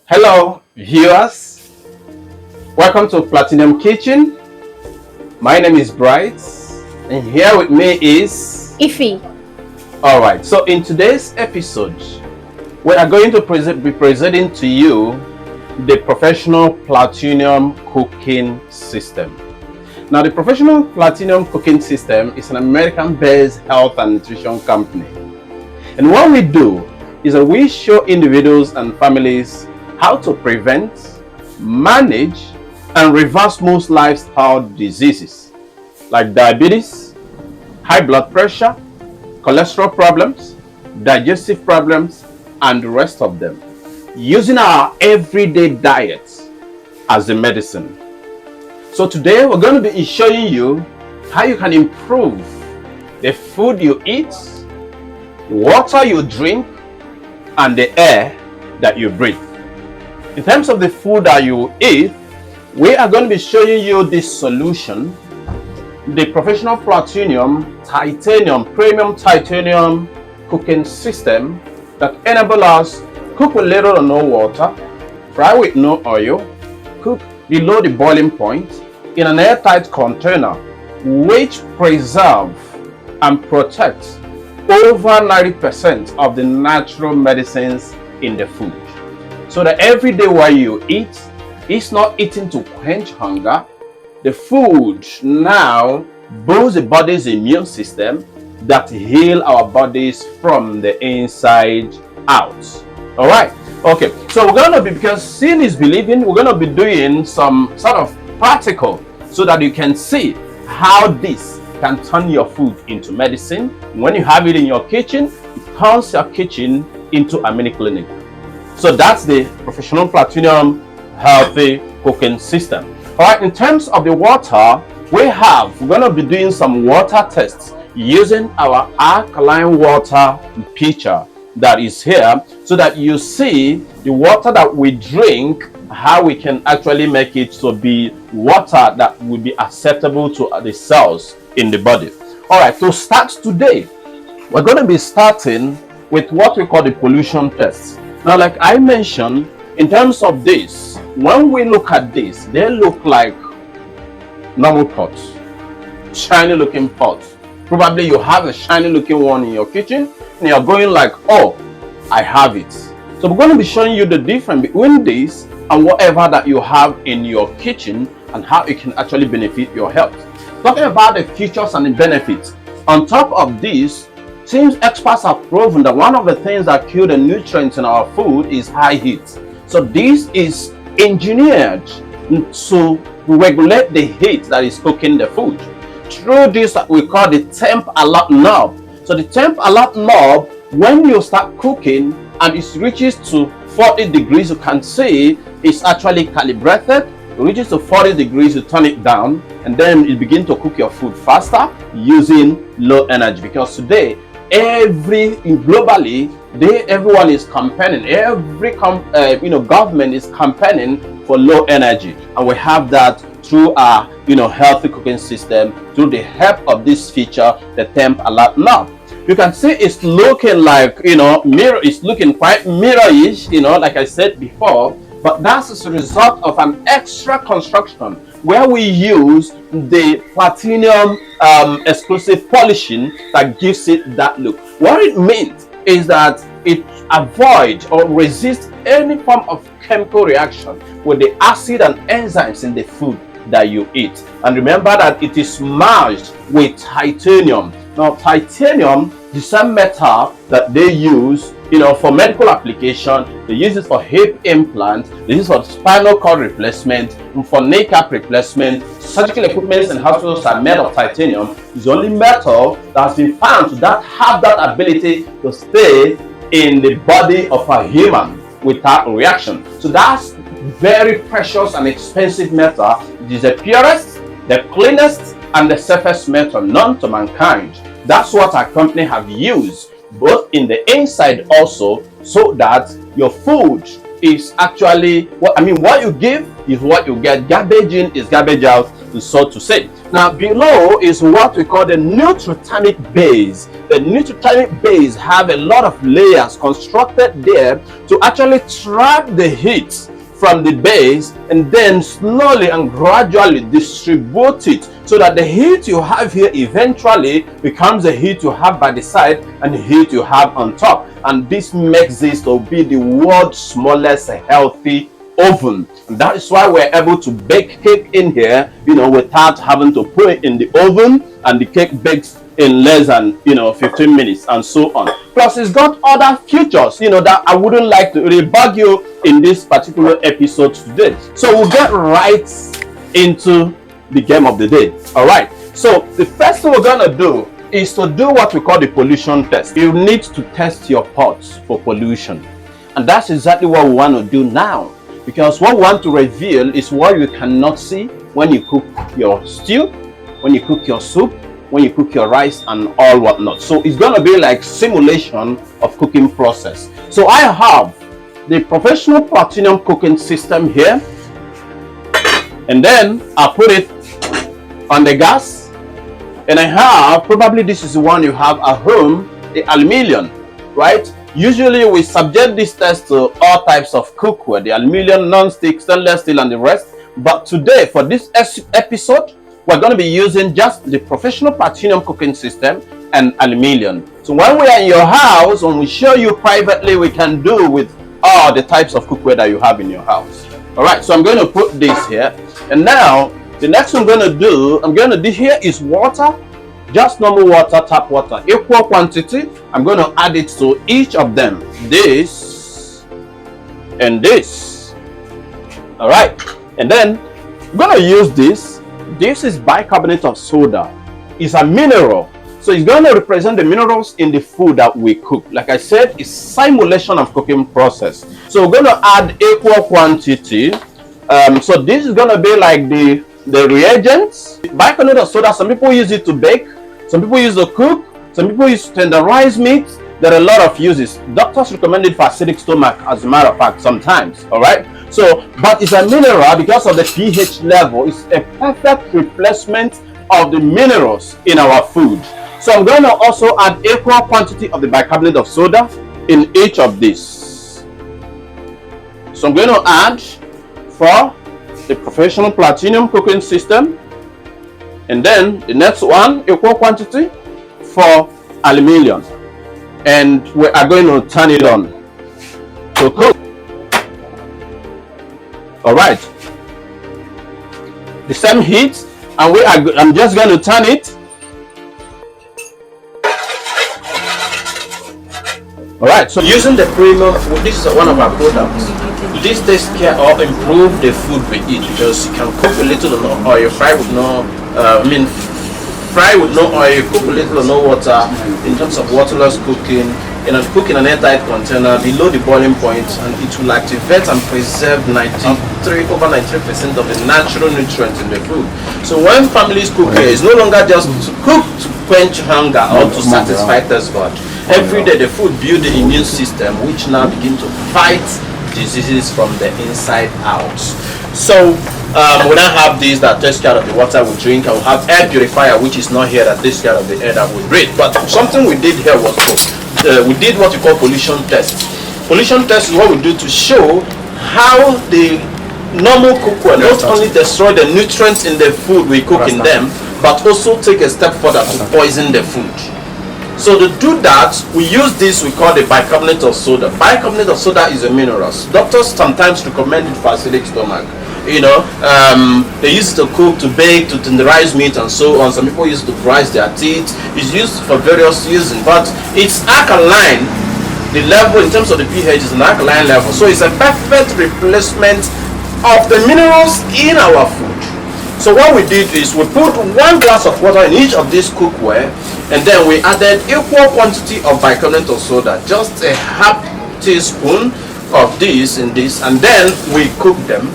Hello, viewers. Welcome to Platinum Kitchen. My name is Bright, and here with me is Ify. All right. So in today's episode, we are going to be presenting to you the Professional Platinum Cooking System. Now, the Professional Platinum Cooking System is an American-based health and nutrition company, and what we do is that we show individuals and families how to prevent, manage, and reverse most lifestyle diseases like diabetes, high blood pressure, cholesterol problems, digestive problems, and the rest of them, using our everyday diets as the medicine. So today we're going to be showing you how you can improve the food you eat, the water you drink, and the air that you breathe. In terms of the food that you eat, we are going to be showing you this solution, the Professional Platinum Titanium Premium Titanium Cooking System that enables us cook with little or no water, fry with no oil, cook below the boiling point in an airtight container, which preserve and protect over 90% of the natural medicines in the food. So that every day while you eat, it's not eating to quench hunger. The food now boosts the body's immune system that heal our bodies from the inside out. All right. Okay. So we're going to be, because seeing is believing, we're going to be doing some sort of practical so that you can see how this can turn your food into medicine. When you have it in your kitchen, it turns your kitchen into a mini clinic. So that's the Professional Platinum Healthy Cooking System. All right, in terms of the water, we're going to be doing some water tests using our alkaline water pitcher that is here, so that you see the water that we drink, how we can actually make it to be water that will be acceptable to the cells in the body. All right, to start today, we're going to be starting with what we call the pollution test. Now, like I mentioned, in terms of this, when we look at this, they look like normal pots, shiny looking pots. Probably you have a shiny looking one in your kitchen and you're going like, oh, I have it. So we're going to be showing you the difference between this and whatever that you have in your kitchen and how it can actually benefit your health. Talking about the features and the benefits, on top of this, since experts have proven that one of the things that kill the nutrients in our food is high heat. So this is engineered to regulate the heat that is cooking the food through this that we call the temp alert knob. So the temp alert knob, when you start cooking and it reaches to 40 degrees, you can see it's actually calibrated. It reaches to 40 degrees, you turn it down, and then you begin to cook your food faster using low energy. Because today, globally, everyone is campaigning. Every government is campaigning for low energy, and we have that through our healthy cooking system through the help of this feature, the temp alert knob. You can see it's looking like mirror. It's looking quite mirror-ish, like I said before. But that's as a result of an extra construction where we use the platinum exclusive polishing that gives it that look. What it means is that it avoids or resists any form of chemical reaction with the acid and enzymes in the food that you eat. And remember that it is merged with titanium. Now, titanium, the same metal that they use for medical application, they use it for hip implant, they use it for spinal cord replacement, and for kneecap replacement. Surgical equipment in hospitals are made of titanium. It's the only metal that's been found that have that ability to stay in the body of a human without reaction. So that's very precious and expensive metal. It is the purest, the cleanest, and the safest metal known to mankind. That's what our company have used both in the inside also, so that your food is actually what you give is what you get. Garbage in is garbage out, so to say. Now below is what we call the nutrient base. The nutrient base have a lot of layers constructed there to actually trap the heat from the base and then slowly and gradually distribute it, so that the heat you have here eventually becomes the heat you have by the side and the heat you have on top. And this makes this to be the world's smallest healthy oven. And that is why we're able to bake cake in here, without having to put it in the oven, and the cake bakes in less than 15 minutes and so on. Plus it's got other features that I wouldn't like to really bug you in this particular episode today. So we'll get right into the game of the day. All right, so the first thing we're gonna do is to do what we call the pollution test. You need to test your pots for pollution, and that's exactly what we want to do now, because what we want to reveal is what you cannot see when you cook your stew, when you cook your soup, when you cook your rice and all whatnot. So it's gonna be like simulation of cooking process. So I have the professional platinum cooking system here, and then I put it on the gas, and I have, probably this is the one you have at home, the aluminium, right? Usually we subject this test to all types of cookware, the aluminium, non-stick, stainless steel and the rest. But today for this episode, we're going to be using just the professional platinum cooking system and aluminium. So when we are in your house, when we show you privately, we can do with all the types of cookware that you have in your house. All right, so I'm going to put this here, and now the next thing I'm going to do here is water, just normal water, tap water, equal quantity. I'm going to add it to each of them, this and this. All right, and then I'm going to use this. This is bicarbonate of soda. It's a mineral, so it's going to represent the minerals in the food that we cook. Like I said, it's simulation of cooking process. So we're going to add equal quantity. So this is going to be like the reagents. Bicarbonate of soda, some people use it to bake, some people use it to cook, some people use it to tenderize meat. There are a lot of uses. Doctors recommend it for acidic stomach, as a matter of fact, sometimes. All right, so but it's a mineral because of the pH level. It's a perfect replacement of the minerals in our food. So I'm going to also add equal quantity of the bicarbonate of soda in each of these. So I'm going to add for the professional platinum cooking system, and then the next one, equal quantity for aluminium, and we are going to turn it on to cook. All right, the same heat, and I'm just going to turn it. All right, so using the premium, this is one of our products. This takes care or improve the food we eat, because you can cook with little or no oil, fry with no oil, cook with little or no water. In terms of waterless cooking, cook in an airtight container below the boiling point, and it will activate and preserve over 93% of the natural nutrients in the food. So when families cook here, it's no longer just to cook to quench hunger or to satisfy taste bud. Every day the food builds the immune system, which now begin to fight diseases from the inside out. So we now have this that takes care of the water we drink, and we have air purifier, which is not here, that takes care of the air that we breathe. But something we did here was we did what we call pollution test. Pollution test is what we do to show how the normal cookware not only destroy the nutrients in the food we cook in them, but also take a step further to poison the food. So to do that, we use this we call the bicarbonate of soda. Bicarbonate of soda is a mineral. Doctors sometimes recommend it for acidic stomach. They use it to cook, to bake, to tenderize meat and so on. Some people use it to brush their teeth. It's used for various reasons, but it's alkaline. The level in terms of the pH is an alkaline level, so it's a perfect replacement of the minerals in our food. So what we did is we put 1 glass of water in each of these cookware, and then we added equal quantity of bicarbonate of soda, just a half teaspoon of this in this, and then we cook them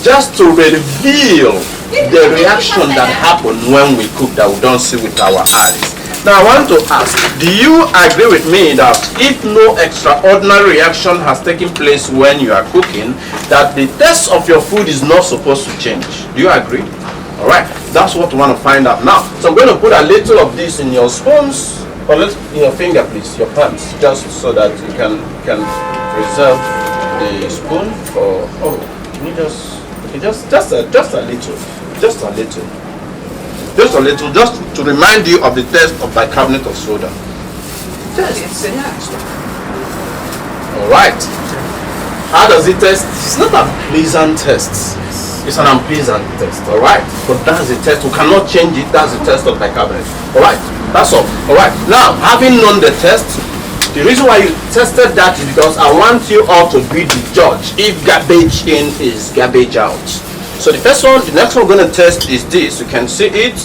just to reveal the reaction that happens when we cook that we don't see with our eyes. Now I want to ask, do you agree with me that if no extraordinary reaction has taken place when you are cooking, that the taste of your food is not supposed to change? Do you agree? Alright, that's what we want to find out now. So I'm going to put a little of this in your spoons, or in your finger please, your palms, just so that you can preserve the spoon for, just a little. Just a little, just to remind you of the taste of bicarbonate of soda. Alright. How does it taste? It's not a pleasant taste. It's an unpleasant taste. Alright. But that's the taste. We cannot change it. That's the taste of bicarbonate. Alright. That's all. Alright. Now, having known the taste, the reason why you tested that is because I want you all to be the judge if garbage in is garbage out. So the next one we're going to test is this. You can see it.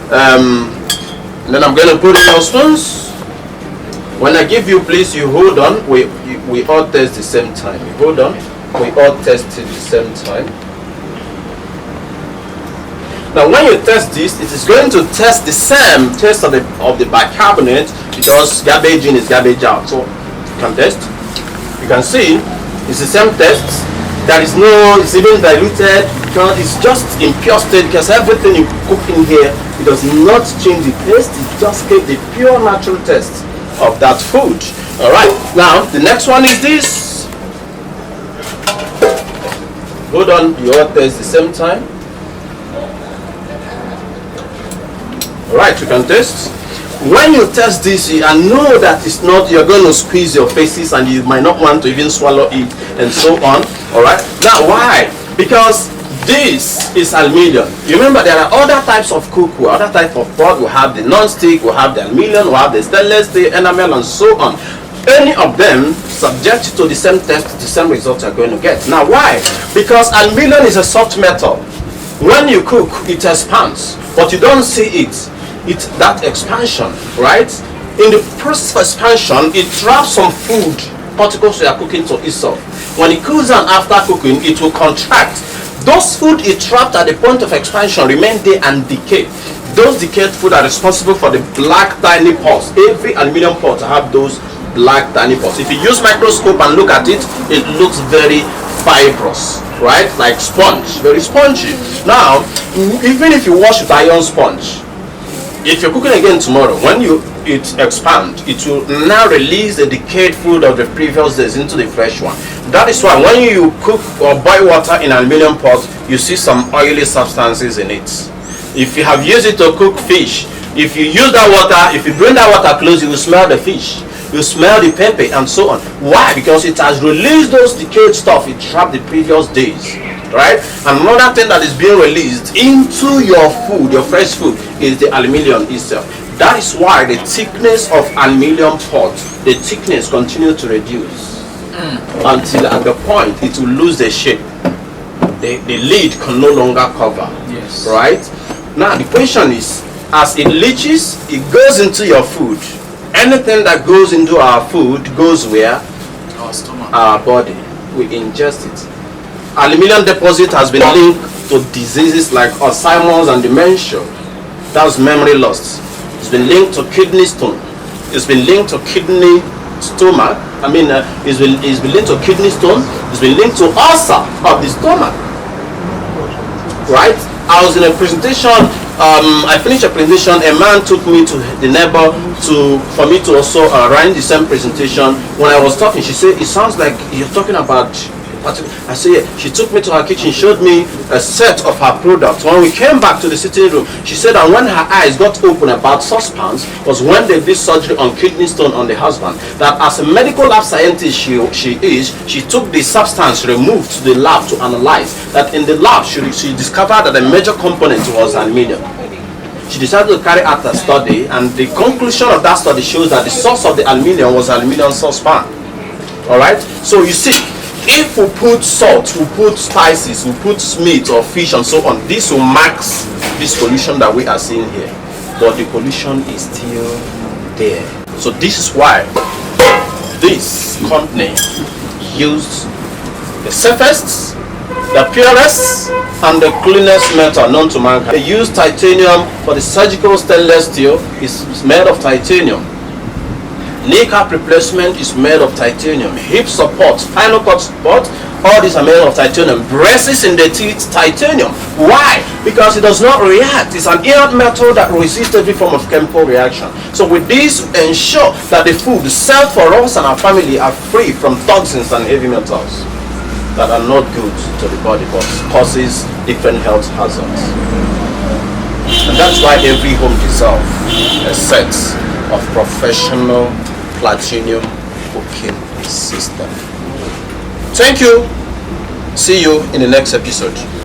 Then I'm going to put in your spoons. When I give you, please, you hold on. We all test the same time. You hold on. We all test it the same time. Now, when you test this, it is going to test the same taste of the bicarbonate, because garbage in is garbage out. So you can test. You can see it's the same test. There is no, it's even diluted because it's just in pure state, because everything you cook in here, it does not change the taste, it just gives the pure natural taste of that food. Alright, now the next one is this. Hold on, you all taste the same time. Alright, you can taste. When you test this, I know that it's not, you're going to squeeze your faces and you might not want to even swallow it and so on. Alright, now why? Because this is aluminium. You remember there are other types of cookware, other types of pot. We have the non-stick, we have the aluminium, we have the stainless steel, enamel, and so on. Any of them subject to the same test, the same results you're going to get. Now why? Because aluminium is a soft metal. When you cook, it expands, but you don't see it. It's that expansion, right? In the process of expansion, it traps some food particles you are cooking to itself. When it cools down after cooking, it will contract. Those food it trapped at the point of expansion remain there and decay. Those decayed food are responsible for the black tiny pods. Every aluminium pot have those black tiny pods. If you use microscope and look at it, it looks very fibrous, right? Like sponge, very spongy. Now, even if you wash with iron sponge, if you're cooking again tomorrow, when it expands, it will now release the decayed food of the previous days into the fresh one. That is why when you cook or boil water in an aluminium pot, you see some oily substances in it. If you have used it to cook fish, if you use that water, if you bring that water close, you will smell the fish, you smell the pepper and so on. Why? Because it has released those decayed stuff it trapped the previous days. Right? Another thing that is being released into your food, your fresh food, is the aluminium itself. That is why the thickness of aluminium pot, the thickness continues to reduce until at the point it will lose the shape. The lid can no longer cover. Yes. Right? Now the question is, as it leaches, it goes into your food. Anything that goes into our food goes where? Our stomach. Our body. We ingest it. Aluminium deposit has been linked to diseases like Alzheimer's and dementia. That's memory loss. It's been linked to kidney stone. It's been linked to kidney stomach. It's been linked to kidney stone. It's been linked to ulcer of the stomach. Right? I was in a presentation. I finished a presentation. A man took me to the neighbor for me to also run the same presentation. When I was talking, she said, "It sounds like you're talking about." I said, yeah. She took me to her kitchen, showed me a set of her products. When we came back to the sitting room, she said that when her eyes got open about suspense was when they did surgery on kidney stone on the husband. That as a medical lab scientist she took the substance removed to the lab to analyze. That in the lab she discovered that the major component was aluminium. She decided to carry out a study, and the conclusion of that study shows that the source of the aluminium was aluminium suspense. Alright? So you see, if we put salt, we put spices, we put meat or fish and so on, this will max this pollution that we are seeing here. But the pollution is still there. So this is why this company used the safest, The purest and the cleanest metal known to mankind. They use titanium for the surgical stainless steel. It's made of titanium. Kneecap replacement is made of titanium. Hip support, spinal cord support, all these are made of titanium. Braces in the teeth, titanium. Why? Because it does not react. It's an inert metal that resists every form of chemical reaction. So with this, we ensure that the food served for us and our family are free from toxins and heavy metals that are not good to the body but causes different health hazards. And that's why every home deserves a set of professional platinum cooking system. Thank you. See you in the next episode.